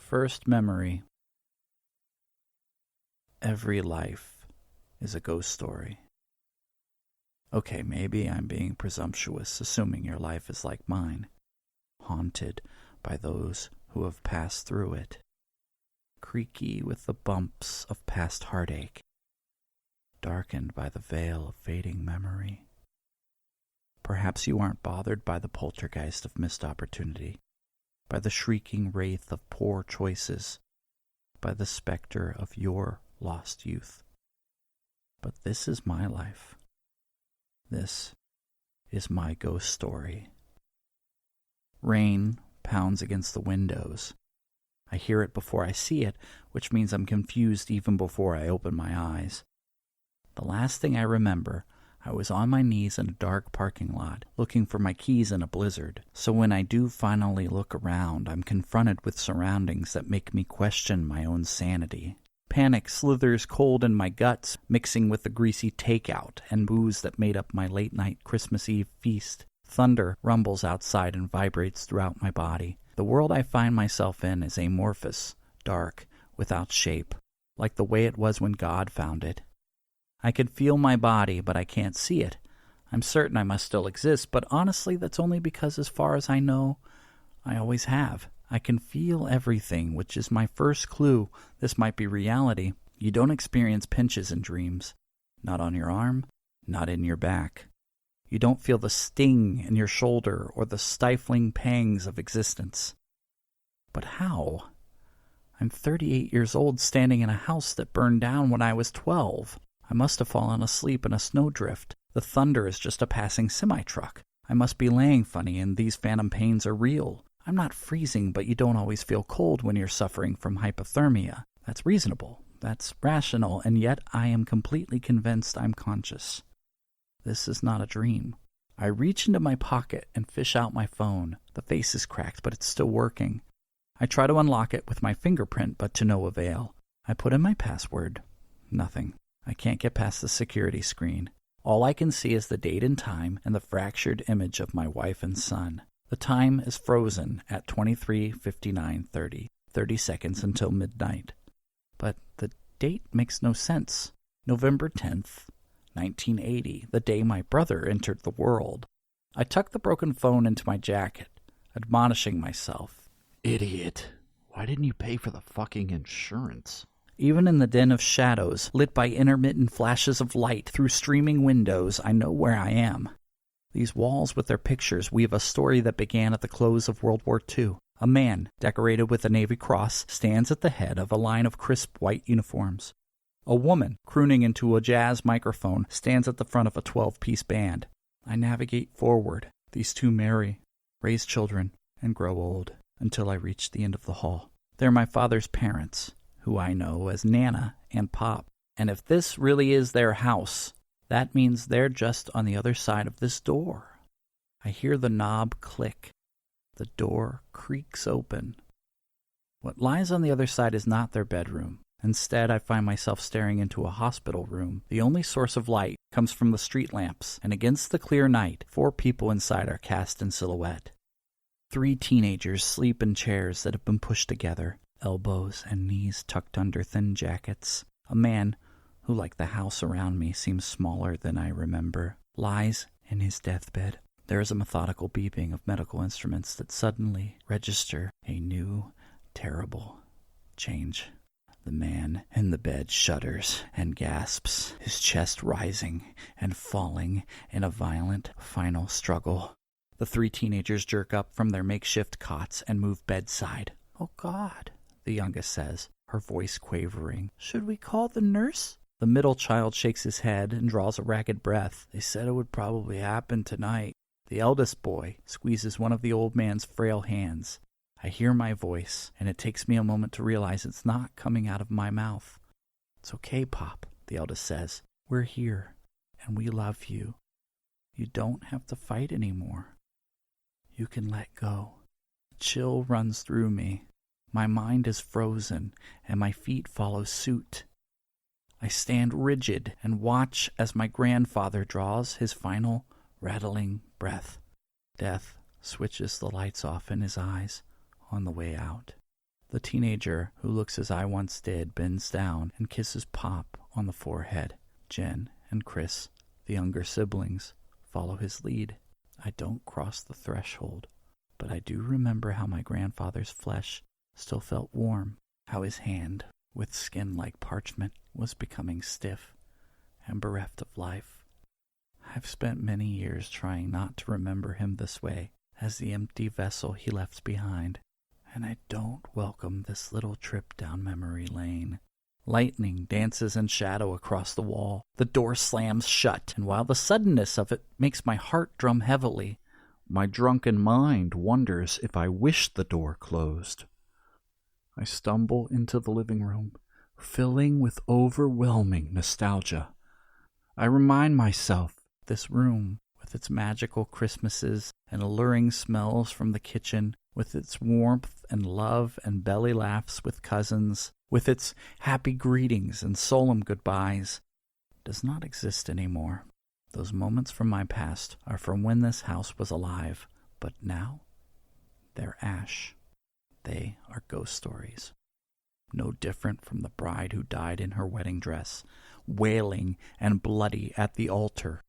First memory. Every life is a ghost story. Okay, maybe I'm being presumptuous, assuming your life is like mine, haunted by those who have passed through it, creaky with the bumps of past heartache, darkened by the veil of fading memory. Perhaps you aren't bothered by the poltergeist of missed opportunity, by the shrieking wraith of poor choices, by the specter of your lost youth. But this is my life. This is my ghost story. Rain pounds against the windows. I hear it before I see it, which means I'm confused even before I open my eyes. The last thing I remember, I was on my knees in a dark parking lot, looking for my keys in a blizzard. So when I do finally look around, I'm confronted with surroundings that make me question my own sanity. Panic slithers cold in my guts, mixing with the greasy takeout and booze that made up my late-night Christmas Eve feast. Thunder rumbles outside and vibrates throughout my body. The world I find myself in is amorphous, dark, without shape, like the way it was when God found it. I can feel my body, but I can't see it. I'm certain I must still exist, but honestly, that's only because as far as I know, I always have. I can feel everything, which is my first clue this might be reality. You don't experience pinches in dreams. Not on your arm, not in your back. You don't feel the sting in your shoulder or the stifling pangs of existence. But how? I'm 38 years old standing in a house that burned down when I was 12. I must have fallen asleep in a snowdrift. The thunder is just a passing semi-truck. I must be laying funny and these phantom pains are real. I'm not freezing, but you don't always feel cold when you're suffering from hypothermia. That's reasonable. That's rational, and yet I am completely convinced I'm conscious. This is not a dream. I reach into my pocket and fish out my phone. The face is cracked, but it's still working. I try to unlock it with my fingerprint, but to no avail. I put in my password. Nothing. I can't get past the security screen. All I can see is the date and time and the fractured image of my wife and son. The time is frozen at 23:59:30, 30 seconds until midnight. But the date makes no sense. November 10th, 1980, the day my brother entered the world. I tuck the broken phone into my jacket, admonishing myself. Idiot. Why didn't you pay for the fucking insurance? Even in the den of shadows, lit by intermittent flashes of light through streaming windows, I know where I am. These walls with their pictures weave a story that began at the close of World War II. A man, decorated with a Navy Cross, stands at the head of a line of crisp white uniforms. A woman, crooning into a jazz microphone, stands at the front of a 12-piece band. I navigate forward. These two marry, raise children, and grow old, until I reach the end of the hall. They're my father's parents, who I know as Nana and Pop. And if this really is their house, that means they're just on the other side of this door. I hear the knob click. The door creaks open. What lies on the other side is not their bedroom. Instead, I find myself staring into a hospital room. The only source of light comes from the street lamps, and against the clear night, 4 people inside are cast in silhouette. 3 teenagers sleep in chairs that have been pushed together, elbows and knees tucked under thin jackets. A man, who, like the house around me, seems smaller than I remember, lies in his deathbed. There is a methodical beeping of medical instruments that suddenly register a new, terrible change. The man in the bed shudders and gasps, his chest rising and falling in a violent, final struggle. The 3 teenagers jerk up from their makeshift cots and move bedside. "Oh, God," the youngest says, her voice quavering. "Should we call the nurse?" The middle child shakes his head and draws a ragged breath. "They said it would probably happen tonight." The eldest boy squeezes one of the old man's frail hands. I hear my voice, and it takes me a moment to realize it's not coming out of my mouth. "It's okay, Pop," the eldest says. "We're here, and we love you. You don't have to fight anymore. You can let go." A chill runs through me. My mind is frozen, and my feet follow suit. I stand rigid and watch as my grandfather draws his final, rattling breath. Death switches the lights off in his eyes on the way out. The teenager who looks as I once did bends down and kisses Pop on the forehead. Jen and Chris, the younger siblings, follow his lead. I don't cross the threshold, but I do remember how my grandfather's flesh still felt warm, how his hand, with skin like parchment, was becoming stiff and bereft of life. I've spent many years trying not to remember him this way, as the empty vessel he left behind, and I don't welcome this little trip down memory lane. Lightning dances in shadow across the wall. The door slams shut, and while the suddenness of it makes my heart drum heavily, my drunken mind wonders if I wish the door closed. I stumble into the living room, filling with overwhelming nostalgia. I remind myself this room, with its magical Christmases and alluring smells from the kitchen, with its warmth and love and belly laughs with cousins, with its happy greetings and solemn goodbyes, does not exist anymore. Those moments from my past are from when this house was alive, but now they're ash. They are ghost stories. No different from the bride who died in her wedding dress, wailing and bloody at the altar.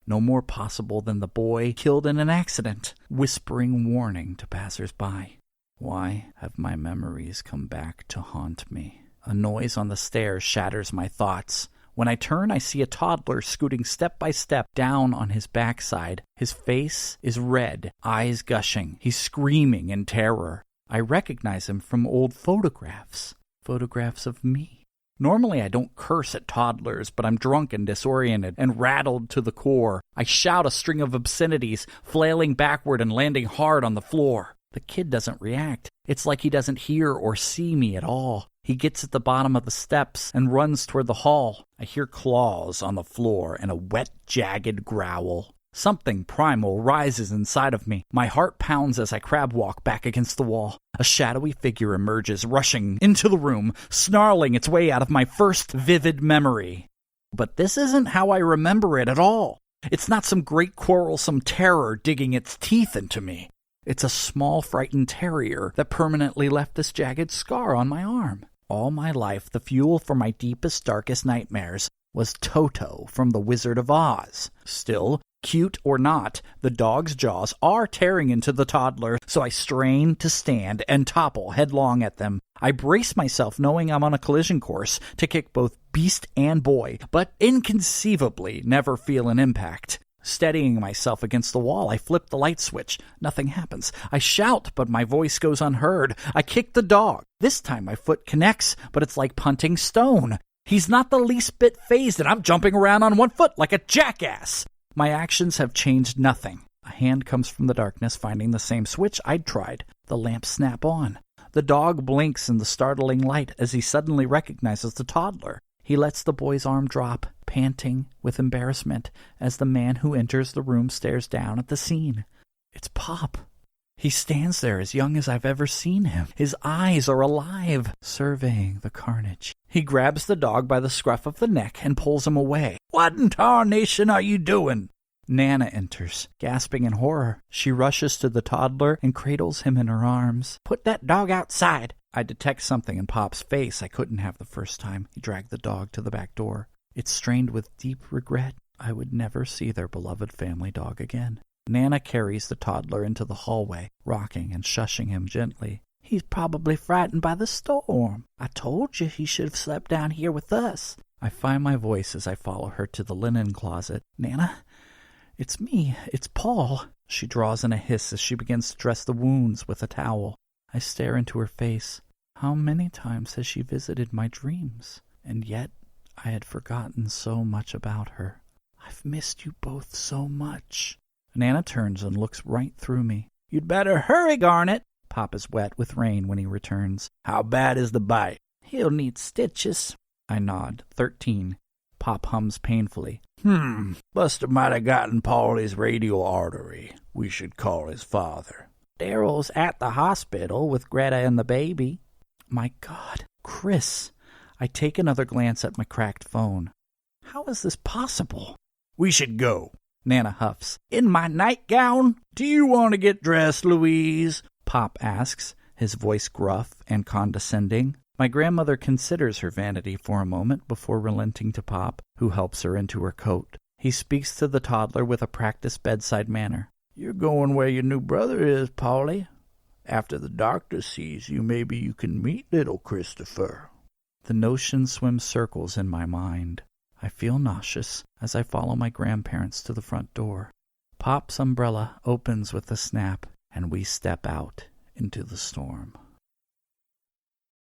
No more possible than the boy killed in an accident, whispering warning to passers-by. Why have my memories come back to haunt me? A noise on the stairs shatters my thoughts. When I turn, I see a toddler scooting step by step down on his backside. His face is red, eyes gushing. He's screaming in terror. I recognize him from old photographs of me. Normally I don't curse at toddlers, but I'm drunk and disoriented and rattled to the core. I shout a string of obscenities, flailing backward and landing hard on the floor. The kid doesn't react. It's like he doesn't hear or see me at all. He gets at the bottom of the steps and runs toward the hall. I hear claws on the floor and a wet, jagged growl. Something primal rises inside of me. My heart pounds as I crab walk back against the wall. A shadowy figure emerges, rushing into the room, snarling its way out of my first vivid memory. But this isn't how I remember it at all. It's not some great quarrelsome terror digging its teeth into me. It's a small, frightened terrier that permanently left this jagged scar on my arm. All my life, the fuel for my deepest, darkest nightmares was Toto from The Wizard of Oz. Still, cute or not, the dog's jaws are tearing into the toddler, so I strain to stand and topple headlong at them. I brace myself, knowing I'm on a collision course to kick both beast and boy, but inconceivably never feel an impact. Steadying myself against the wall, I flip the light switch. Nothing happens. I shout, but my voice goes unheard. I kick the dog. This time my foot connects, but it's like punting stone. He's not the least bit fazed, and I'm jumping around on one foot like a jackass. My actions have changed nothing. A hand comes from the darkness, finding the same switch I'd tried. The lamps snap on. The dog blinks in the startling light as he suddenly recognizes the toddler. He lets the boy's arm drop, panting with embarrassment, as the man who enters the room stares down at the scene. It's Pop. He stands there as young as I've ever seen him. His eyes are alive, surveying the carnage. He grabs the dog by the scruff of the neck and pulls him away. "What in tarnation are you doing?" Nana enters, gasping in horror. She rushes to the toddler and cradles him in her arms. "Put that dog outside." I detect something in Pop's face I couldn't have the first time. He dragged the dog to the back door. It's strained with deep regret. I would never see their beloved family dog again. Nana carries the toddler into the hallway, rocking and shushing him gently. "He's probably frightened by the storm. I told you he should have slept down here with us." I find my voice as I follow her to the linen closet. "Nana, it's me. It's Paul." She draws in a hiss as she begins to dress the wounds with a towel. I stare into her face. How many times has she visited my dreams? And yet I had forgotten so much about her. I've missed you both so much. Nana turns and looks right through me. "You'd better hurry, Garnet." Pop is wet with rain when he returns. "How bad is the bite?" "He'll need stitches." I nod. 13. Pop hums painfully. Buster might have gotten Paulie's radial artery. We should call his father." "Daryl's at the hospital with Greta and the baby." My God, Chris. I take another glance at my cracked phone. How is this possible? "We should go," Nana huffs. "In my nightgown?" "Do you want to get dressed, Louise?" Pop asks, his voice gruff and condescending. My grandmother considers her vanity for a moment before relenting to Pop, who helps her into her coat. He speaks to the toddler with a practiced bedside manner. "You're going where your new brother is, Polly. After the doctor sees you, maybe you can meet little Christopher." The notion swims circles in my mind. I feel nauseous as I follow my grandparents to the front door. Pop's umbrella opens with a snap, and we step out into the storm.